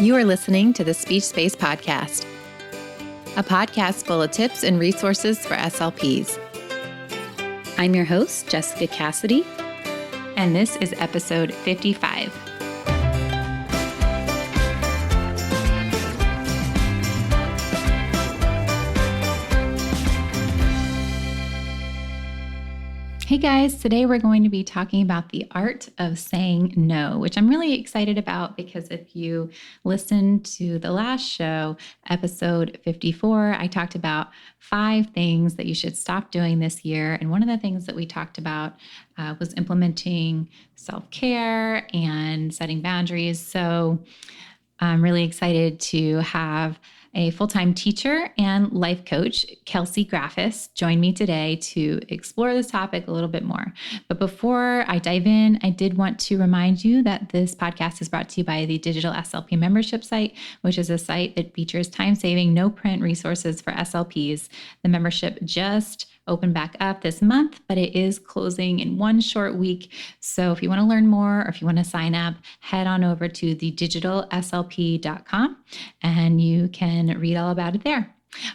You are listening to the Speech Space Podcast, a podcast full of tips and resources for SLPs. I'm your host, Jessica Cassidy, and this is episode 55. Hey guys, today we're going to be talking about the art of saying no, which I'm really excited about because if you listened to the last show, episode 54, I talked about 5 things that you should stop doing this year. And one of the things that we talked about was implementing self-care and setting boundaries. So I'm really excited to have a full-time teacher and life coach, Kelsey Graffis, join me today to explore this topic a little bit more. But before I dive in, I did want to remind you that this podcast is brought to you by the Digital SLP Membership Site, which is a site that features time-saving, no-print resources for SLPs. The membership just opened back up this month, but it is closing in one short week. So if you want to learn more or if you want to sign up, head on over to thedigitalslp.com and you can read all about it there.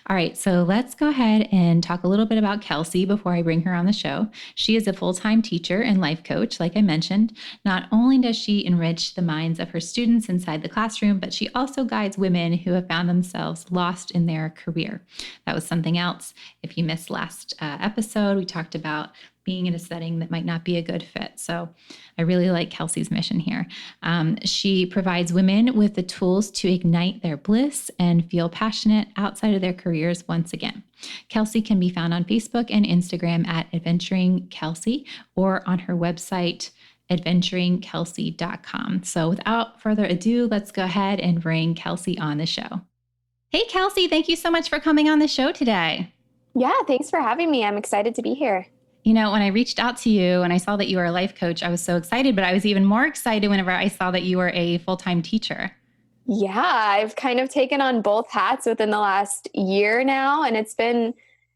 All right, so let's go ahead and talk a little bit about Kelsey before I bring her on the show. She is a full-time teacher and life coach, like I mentioned. Not only does she enrich the minds of her students inside the classroom, but she also guides women who have found themselves lost in their career. That was something else. If you missed last episode, we talked about being in a setting that might not be a good fit. So I really like Kelsey's mission here. She provides women with the tools to ignite their bliss and feel passionate outside of their careers once again. Kelsey can be found on Facebook and Instagram at Adventuring Kelsey or on her website, adventuringkelsey.com. So without further ado, let's go ahead and bring Kelsey on the show. Hey, Kelsey, thank you so much for coming on the show today. Yeah, thanks for having me. I'm excited to be here. You know, when I reached out to you and I saw that you were a life coach, I was so excited, but I was even more excited whenever I saw that you were a full-time teacher. Yeah, I've kind of taken on both hats within the last year now, and it's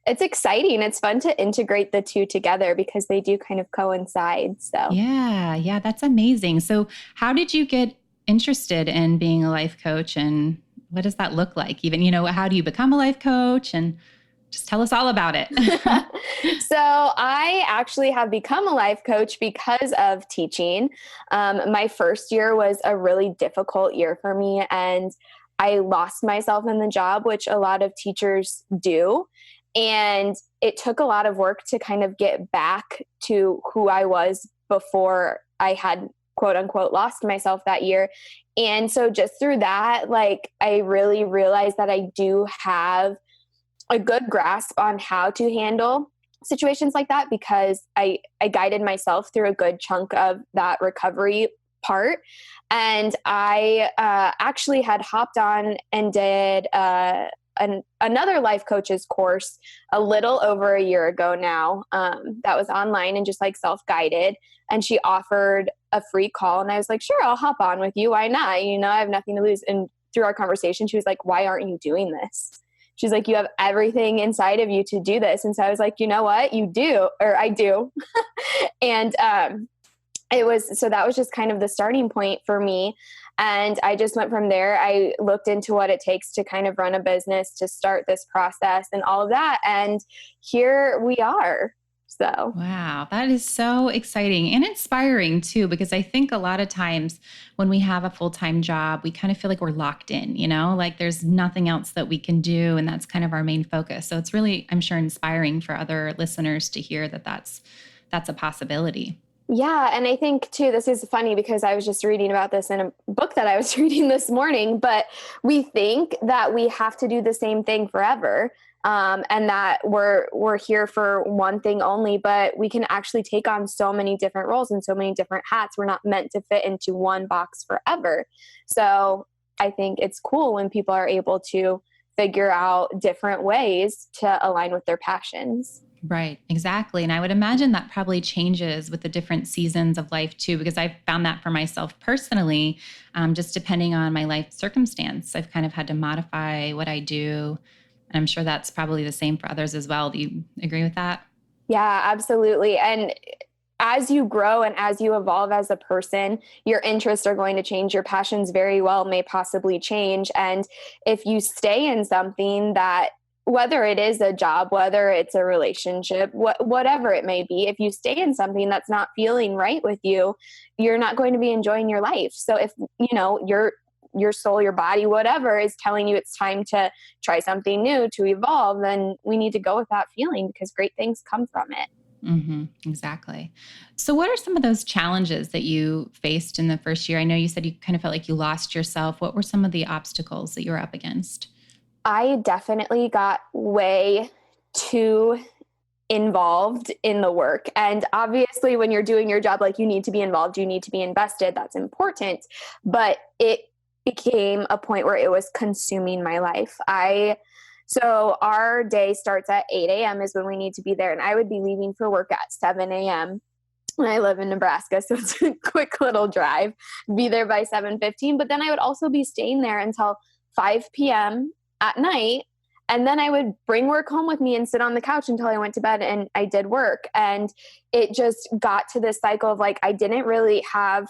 exciting. It's fun to integrate the two together because they do kind of coincide. So Yeah, that's amazing. So how did you get interested in being a life coach and what does that look like? Even, how do you become a life coach? And just tell us all about it. So I actually have become a life coach because of teaching. My first year was a really difficult year for me, and I lost myself in the job, which a lot of teachers do. And it took a lot of work to kind of get back to who I was before I had quote unquote lost myself that year. And so just through that, I really realized that I do have a good grasp on how to handle situations like that because I guided myself through a good chunk of that recovery part. And I actually had hopped on and did another life coach's course a little over a year ago now. That was online and just self-guided. And she offered a free call. And I was like, sure, I'll hop on with you. Why not? I have nothing to lose. And through our conversation, she was like, why aren't you doing this? She's like, you have everything inside of you to do this. And so I was like, you know what? You do, or I do. And that was just kind of the starting point for me. And I just went from there. I looked into what it takes to kind of run a business, to start this process and all of that. And here we are. So, wow, that is so exciting and inspiring too, because I think a lot of times when we have a full-time job, we kind of feel like we're locked in, there's nothing else that we can do. And that's kind of our main focus. So it's really, I'm sure, inspiring for other listeners to hear that that's a possibility. Yeah. And I think too, this is funny because I was just reading about this in a book that I was reading this morning, but we think that we have to do the same thing forever. And that we're here for one thing only, but we can actually take on so many different roles and so many different hats. We're not meant to fit into one box forever. So I think it's cool when people are able to figure out different ways to align with their passions. Right, exactly. And I would imagine that probably changes with the different seasons of life too, because I've found that for myself personally, just depending on my life circumstance, I've kind of had to modify what I do. And I'm sure that's probably the same for others as well. Do you agree with that? Yeah, absolutely. And as you grow and as you evolve as a person, your interests are going to change. Your passions very well may possibly change. And if you stay in something that, whether it is a job, whether it's a relationship, whatever it may be, if you stay in something that's not feeling right with you, you're not going to be enjoying your life. So if, your soul, your body, whatever is telling you it's time to try something new, to evolve, then we need to go with that feeling, because great things come from it. Exactly. So what are some of those challenges that you faced in the first year? I know you said you kind of felt like you lost yourself. What were some of the obstacles that you were up against? I definitely got way too involved in the work. And obviously, when you're doing your job, like, you need to be involved, you need to be invested. That's important. But it became a point where it was consuming my life. So our day starts at 8 a.m. is when we need to be there. And I would be leaving for work at 7 a.m. And I live in Nebraska, so it's a quick little drive, be there by 7:15. But then I would also be staying there until 5 p.m. at night. And then I would bring work home with me and sit on the couch until I went to bed and I did work. And it just got to this cycle of, like, I didn't really have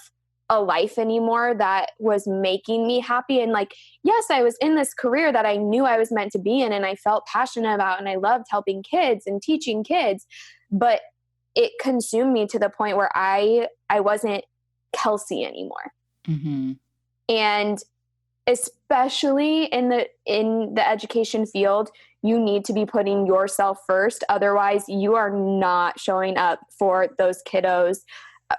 a life anymore that was making me happy. And, like, yes, I was in this career that I knew I was meant to be in and I felt passionate about, and I loved helping kids and teaching kids, but it consumed me to the point where I wasn't Kelsey anymore. Mm-hmm. And especially in the education field, you need to be putting yourself first. Otherwise, you are not showing up for those kiddos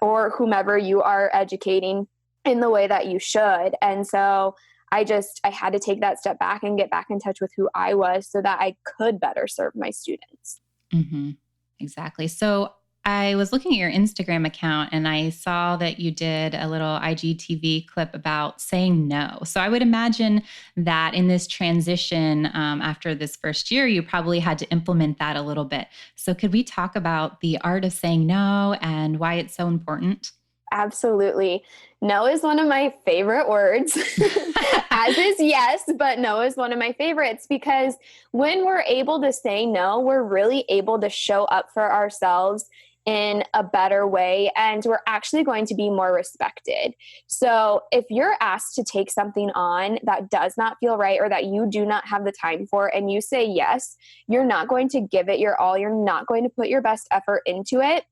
or whomever you are educating in the way that you should. And so I had to take that step back and get back in touch with who I was so that I could better serve my students. Mm-hmm. Exactly. So I was looking at your Instagram account and I saw that you did a little IGTV clip about saying no. So I would imagine that in this transition after this first year, you probably had to implement that a little bit. So could we talk about the art of saying no and why it's so important? Absolutely. No is one of my favorite words, as is yes, but no is one of my favorites, because when we're able to say no, we're really able to show up for ourselves in a better way, and we're actually going to be more respected. So if you're asked to take something on that does not feel right or that you do not have the time for, and you say yes, you're not going to give it your all. You're not going to put your best effort into it.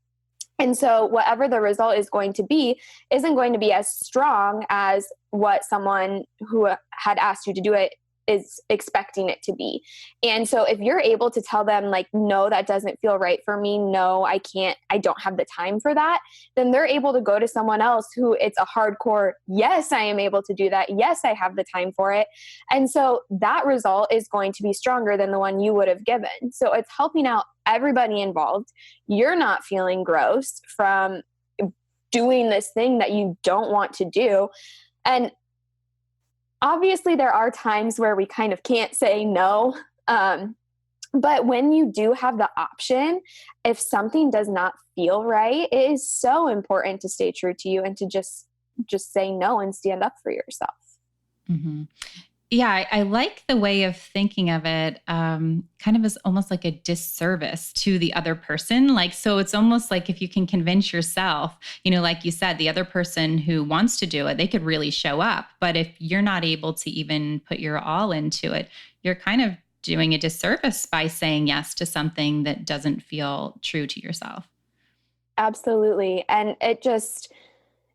And so whatever the result is going to be isn't going to be as strong as what someone who had asked you to do it is expecting it to be. And so if you're able to tell them, like, no, that doesn't feel right for me. No, I can't, I don't have the time for that. Then they're able to go to someone else who it's a hardcore, yes, I am able to do that. Yes, I have the time for it. And so that result is going to be stronger than the one you would have given. So it's helping out everybody involved. You're not feeling gross from doing this thing that you don't want to do. And obviously, there are times where we kind of can't say no. But when you do have the option, if something does not feel right, it is so important to stay true to you and to just say no and stand up for yourself. Mm-hmm. Yeah, I like the way of thinking of it, kind of as almost like a disservice to the other person. Like, so it's almost like if you can convince yourself, like you said, the other person who wants to do it, they could really show up. But if you're not able to even put your all into it, you're kind of doing a disservice by saying yes to something that doesn't feel true to yourself. Absolutely. And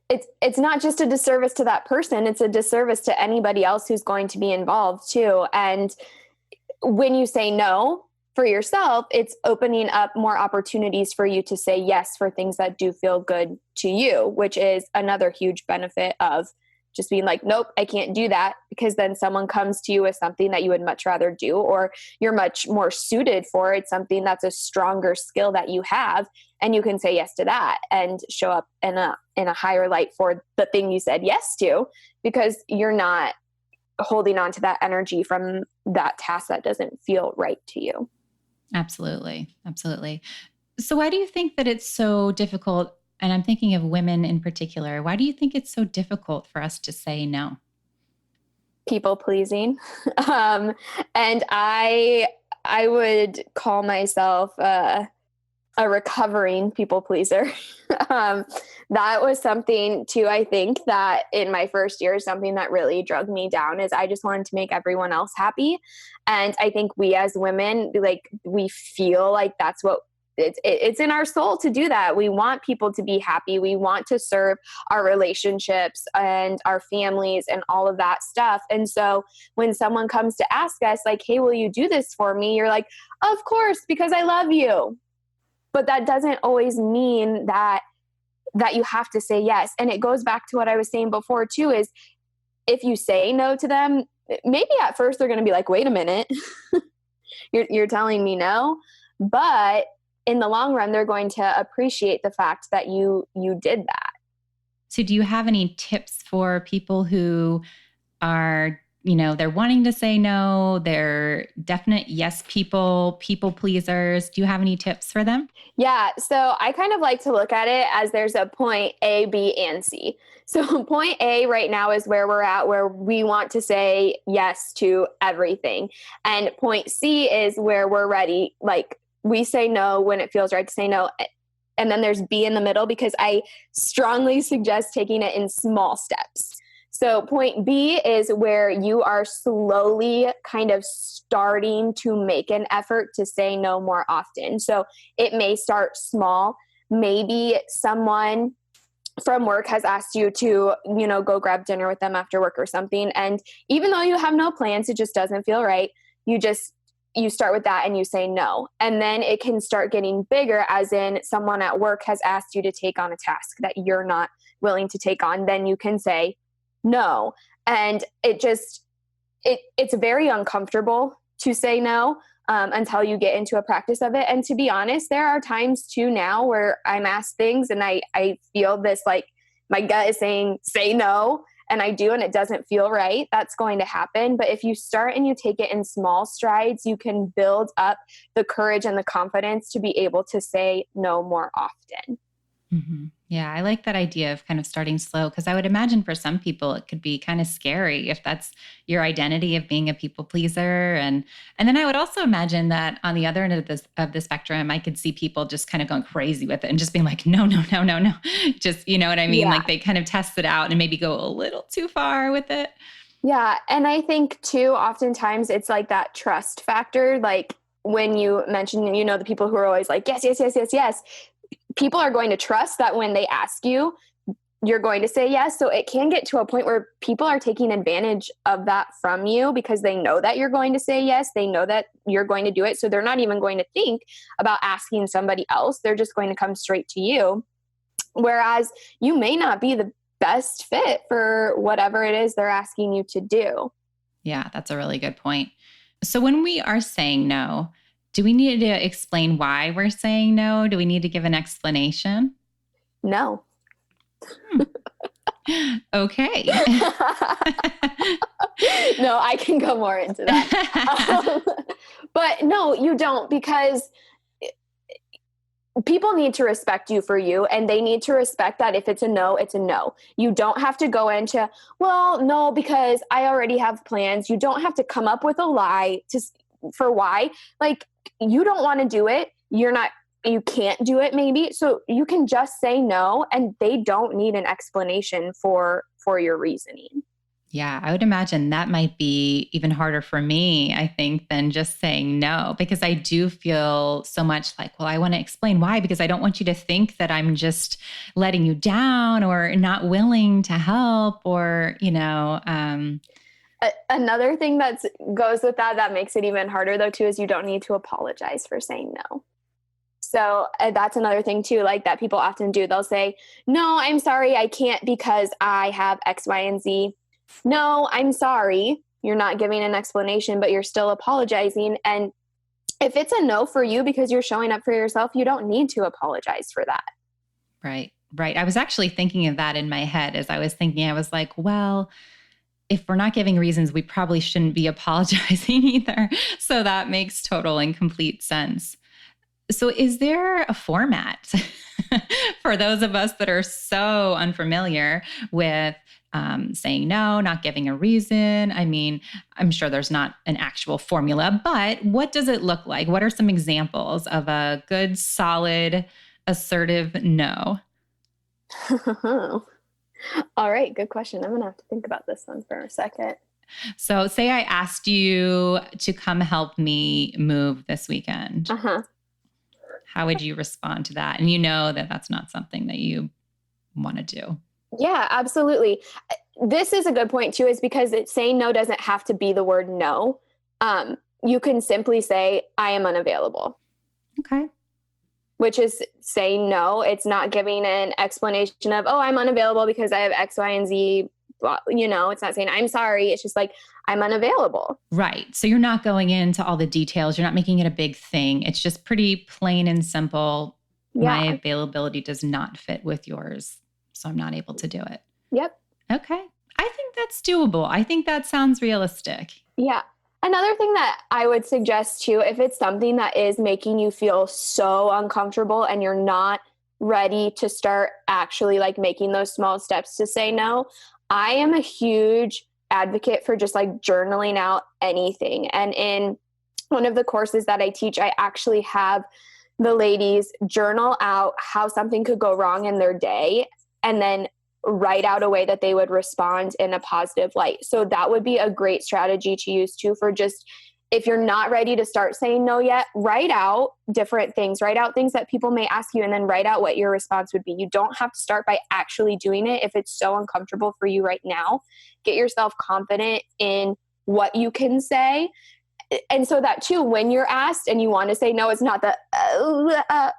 it's not just a disservice to that person, it's a disservice to anybody else who's going to be involved too. And when you say no for yourself, it's opening up more opportunities for you to say yes for things that do feel good to you, which is another huge benefit of just being like, nope, I can't do that, because then someone comes to you with something that you would much rather do, or you're much more suited for. It's something that's a stronger skill that you have, and you can say yes to that and show up in a higher light for the thing you said yes to, because you're not holding on to that energy from that task that doesn't feel right to you. Absolutely. Absolutely. So why do you think that it's so difficult? And I'm thinking of women in particular. Why do you think it's so difficult for us to say no? People pleasing. And I would call myself a recovering people pleaser. That was something too, I think, that in my first year, something that really drug me down is I just wanted to make everyone else happy. And I think we as women, like, we feel like that's what it's in our soul to do that. We want people to be happy. We want to serve our relationships and our families and all of that stuff. And so when someone comes to ask us like, hey, will you do this for me? You're like, of course, because I love you. But that doesn't always mean that you have to say yes. And it goes back to what I was saying before too, is if you say no to them, maybe at first they're going to be like, wait a minute, you're telling me no. But in the long run, they're going to appreciate the fact that you did that. So do you have any tips for people who are, they're wanting to say no, they're definite yes people pleasers? Do you have any tips for them? Yeah. So I kind of like to look at it as there's a point A, B, and C. So point A right now is where we're at, where we want to say yes to everything. And point C is where we're ready. Like, we say no when it feels right to say no. And then there's B in the middle, because I strongly suggest taking it in small steps. So point B is where you are slowly kind of starting to make an effort to say no more often. So it may start small. Maybe someone from work has asked you to, go grab dinner with them after work or something. And even though you have no plans, it just doesn't feel right. You start with that and you say no. And then it can start getting bigger, as in someone at work has asked you to take on a task that you're not willing to take on. Then you can say no. And it's very uncomfortable to say no until you get into a practice of it. And to be honest, there are times too now where I'm asked things and I feel this, like, my gut is saying, say no. And I do, and it doesn't feel right. That's going to happen. But if you start and you take it in small strides, you can build up the courage and the confidence to be able to say no more often. Mm-hmm. Yeah, I like that idea of kind of starting slow, because I would imagine for some people it could be kind of scary if that's your identity of being a people pleaser. And then I would also imagine that on the other end of the spectrum, I could see people just kind of going crazy with it and just being like, no, no, no, no, no. Just, you know what I mean? Yeah. Like they kind of test it out and maybe go a little too far with it. Yeah. And I think too, oftentimes it's like that trust factor. Like when you mentioned, the people who are always like, yes, yes, yes, yes, yes. People are going to trust that when they ask you, you're going to say yes. So it can get to a point where people are taking advantage of that from you because they know that you're going to say yes. They know that you're going to do it. So they're not even going to think about asking somebody else. They're just going to come straight to you. Whereas you may not be the best fit for whatever it is they're asking you to do. Yeah, that's a really good point. So when we are saying no, do we need to explain why we're saying no? Do we need to give an explanation? No. Okay. No, I can go more into that. But no, you don't, because people need to respect you for you, and they need to respect that if it's a no, it's a no. You don't have to go into, well, no, because I already have plans. You don't have to come up with a lie for why. Like, you don't want to do it. You can't do it maybe. So you can just say no, and they don't need an explanation for your reasoning. Yeah, I would imagine that might be even harder for me, I think, than just saying no, because I do feel so much like, well, I want to explain why, because I don't want you to think that I'm just letting you down or not willing to help or, Another thing that goes with that makes it even harder though too, is you don't need to apologize for saying no. So that's another thing too, like that people often do. They'll say, no, I'm sorry, I can't because I have X, Y, and Z. No, I'm sorry. You're not giving an explanation, but you're still apologizing. And if it's a no for you because you're showing up for yourself, you don't need to apologize for that. Right. I was actually thinking of that in my head as I was thinking. I was like, well, if we're not giving reasons, we probably shouldn't be apologizing either. So that makes total and complete sense. So is there a format for those of us that are so unfamiliar with saying no, not giving a reason? I mean, I'm sure there's not an actual formula, but what does it look like? What are some examples of a good, solid, assertive no? All right, good question. I'm going to have to think about this one for a second. So say I asked you to come help me move this weekend. Uh-huh. How would you respond to that? And you know that that's not something that you want to do. Yeah, absolutely. This is a good point too, is because saying no doesn't have to be the word no. You can simply say, I am unavailable. Okay. Which is saying no. It's not giving an explanation of, oh, I'm unavailable because I have X, Y, and Z. Well, it's not saying I'm sorry. It's just like, I'm unavailable. Right. So you're not going into all the details. You're not making it a big thing. It's just pretty plain and simple. Yeah. My availability does not fit with yours, so I'm not able to do it. Yep. Okay. I think that's doable. I think that sounds realistic. Yeah. Another thing that I would suggest too, if it's something that is making you feel so uncomfortable and you're not ready to start actually like making those small steps to say no, I am a huge advocate for just like journaling out anything. And in one of the courses that I teach, I actually have the ladies journal out how something could go wrong in their day and then write out a way that they would respond in a positive light. So that would be a great strategy to use too, for just, if you're not ready to start saying no yet, write out different things, write out things that people may ask you, and then write out what your response would be. You don't have to start by actually doing it if it's so uncomfortable for you right now. Get yourself confident in what you can say. And so that too, when you're asked and you want to say no, it's not the,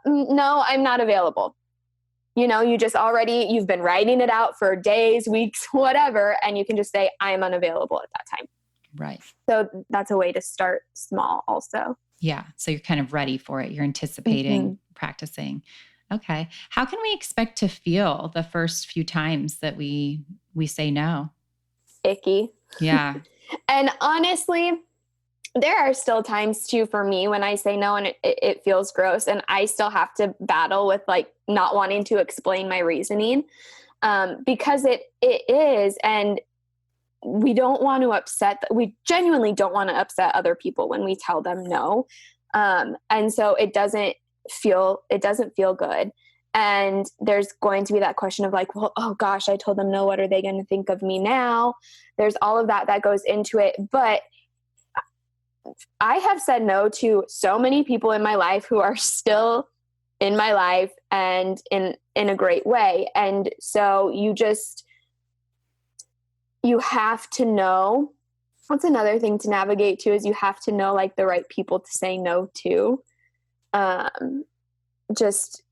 no, I'm not available. You've been writing it out for days, weeks, whatever, and you can just say, I'm unavailable at that time. Right. So that's a way to start small also. Yeah. So you're kind of ready for it. You're anticipating, practicing. Okay. How can we expect to feel the first few times that we say no? Icky. Yeah. And honestly, there are still times too for me when I say no and it feels gross, and I still have to battle with like not wanting to explain my reasoning, because it is, and we genuinely don't want to upset other people when we tell them no. And so it doesn't feel good. And there's going to be that question of like, well, oh gosh, I told them no. What are they going to think of me now? There's all of that goes into it. But I have said no to so many people in my life who are still in my life and in a great way. And so you have to know, that's another thing to navigate too, is you have to know like the right people to say no to. Just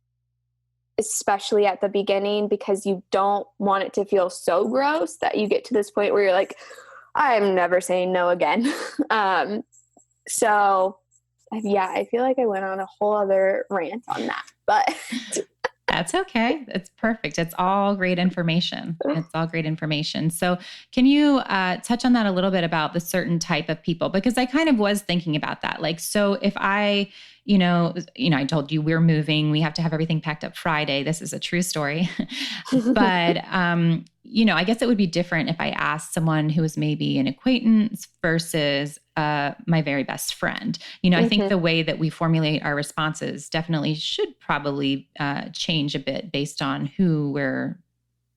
especially at the beginning, because you don't want it to feel so gross that you get to this point where you're like, I'm never saying no again. So yeah, I feel like I went on a whole other rant on that, but that's okay. It's perfect. It's all great information. It's all great information. So can you touch on that a little bit about the certain type of people? Because I kind of was thinking about that. Like, so if I, I told you we're moving, we have to have everything packed up Friday. This is a true story. But, I guess it would be different if I asked someone who was maybe an acquaintance versus my very best friend. I think the way that we formulate our responses definitely should probably change a bit based on who we're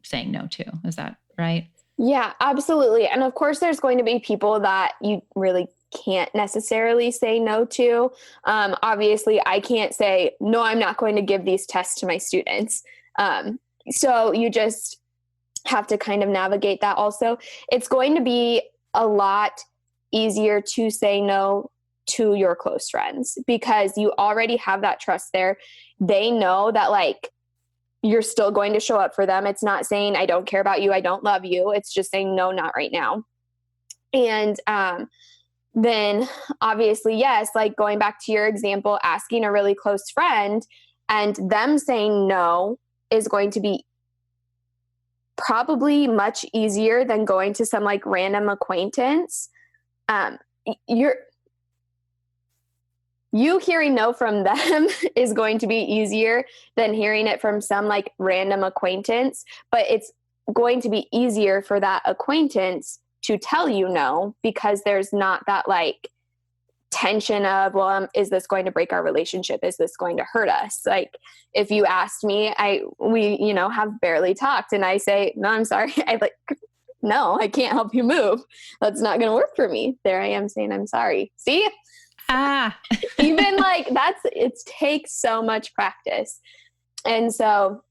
saying no to. Is that right? Yeah, absolutely. And of course, there's going to be people that you really can't necessarily say no to. Obviously, I can't say, no, I'm not going to give these tests to my students. So you just have to kind of navigate that also. It's going to be a lot easier to say no to your close friends because you already have that trust there. They know that like you're still going to show up for them. It's not saying I don't care about you, I don't love you. It's just saying no, not right now. And then obviously, yes, like going back to your example, asking a really close friend and them saying no is going to be probably much easier than going to some like random acquaintance. you hearing no from them is going to be easier than hearing it from some like random acquaintance, but it's going to be easier for that acquaintance to tell you no, because there's not that like tension of, well, is this going to break our relationship? Is this going to hurt us? Like if you asked me, we have barely talked, and I say, no, I'm sorry. No, I can't help you move. That's not going to work for me. There I am saying, I'm sorry. See? Even like it takes so much practice. And so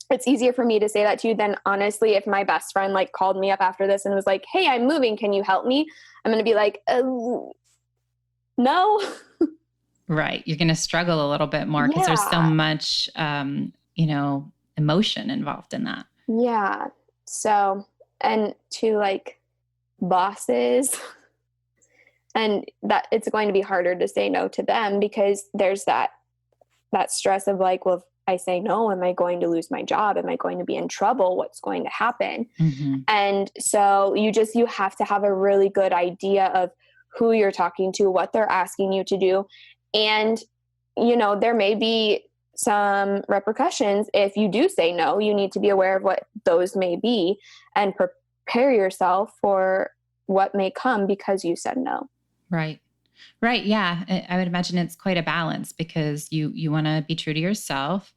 it's easier for me to say that to you than honestly, if my best friend like called me up after this and was like, hey, I'm moving, can you help me? I'm going to be like, no. Right. You're going to struggle a little bit more because there's so much, emotion involved in that. Yeah. So, and to like bosses, and that it's going to be harder to say no to them because there's that stress of like, well, if I say no, am I going to lose my job? Am I going to be in trouble? What's going to happen? Mm-hmm. And so you have to have a really good idea of who you're talking to, what they're asking you to do. And, there may be some repercussions if you do say no. You need to be aware of what those may be and prepare yourself for what may come because you said no. Right. Right. Yeah. I would imagine it's quite a balance because you want to be true to yourself,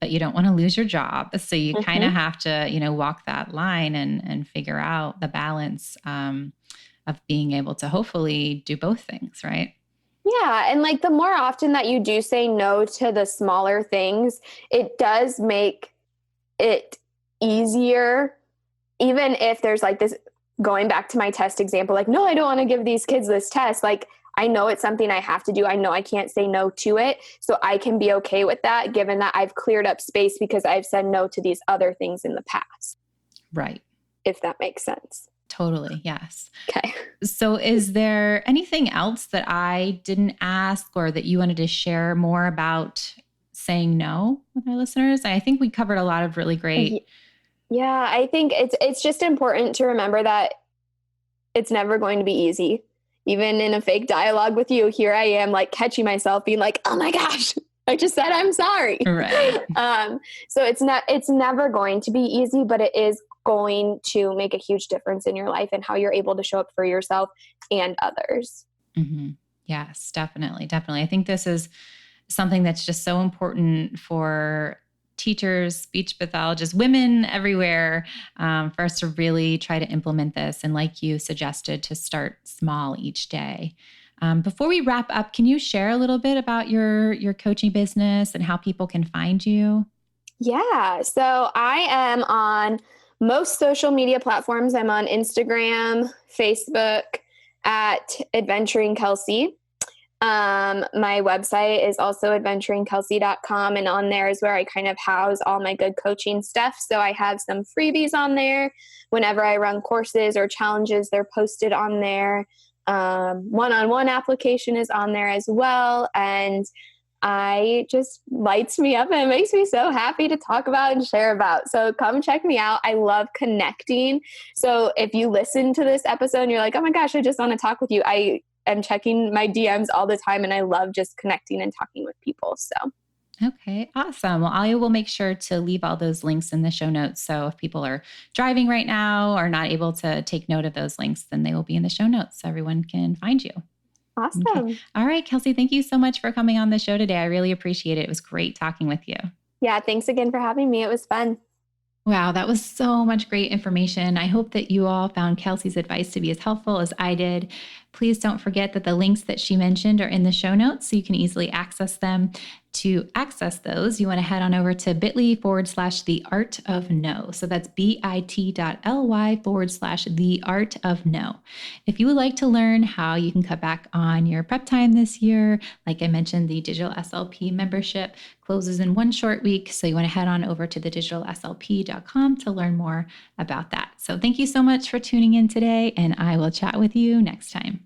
but you don't want to lose your job. So you kind of have to, walk that line and figure out the balance of being able to hopefully do both things. Right. Yeah. And like the more often that you do say no to the smaller things, it does make it easier. Even if there's like this, going back to my test example, like, no, I don't want to give these kids this test. Like, I know it's something I have to do. I know I can't say no to it. So I can be okay with that, given that I've cleared up space because I've said no to these other things in the past. Right. If that makes sense. Totally. Yes. Okay. So is there anything else that I didn't ask or that you wanted to share more about saying no with our listeners? I think we covered a lot of really great. Yeah, I think it's just important to remember that it's never going to be easy. Even in a fake dialogue with you, here I am like catching myself being like, oh my gosh, I just said I'm sorry. Right. So it's never going to be easy, but it is going to make a huge difference in your life and how you're able to show up for yourself and others. Mm-hmm. Yes, definitely. Definitely. I think this is something that's just so important for teachers, speech pathologists, women everywhere, for us to really try to implement this. And like you suggested, to start small each day. Before we wrap up, can you share a little bit about your coaching business and how people can find you? Yeah. So I am on most social media platforms. I'm on Instagram, Facebook at Adventuring Kelsey. My website is also adventuringkelsey.com, and on there is where I kind of house all my good coaching stuff. So I have some freebies on there. Whenever I run courses or challenges, they're posted on there. One-on-one application is on there as well. And I just lights me up and it makes me so happy to talk about and share about. So come check me out. I love connecting. So if you listen to this episode and you're like, oh my gosh, I just want to talk with you, I am checking my DMs all the time and I love just connecting and talking with people. So. Okay, awesome. Well, I will make sure to leave all those links in the show notes. So if people are driving right now or not able to take note of those links, then they will be in the show notes so everyone can find you. Awesome. Okay. All right, Kelsey, thank you so much for coming on the show today. I really appreciate it. It was great talking with you. Yeah, thanks again for having me. It was fun. Wow, that was so much great information. I hope that you all found Kelsey's advice to be as helpful as I did. Please don't forget that the links that she mentioned are in the show notes, so you can easily access them. To access those, you want to head on over to bit.ly/the art of no. So that's bit.ly/the art of no. If you would like to learn how you can cut back on your prep time this year, like I mentioned, the Digital SLP membership closes in one short week. So you want to head on over to thedigitalslp.com to learn more about that. So thank you so much for tuning in today, and I will chat with you next time.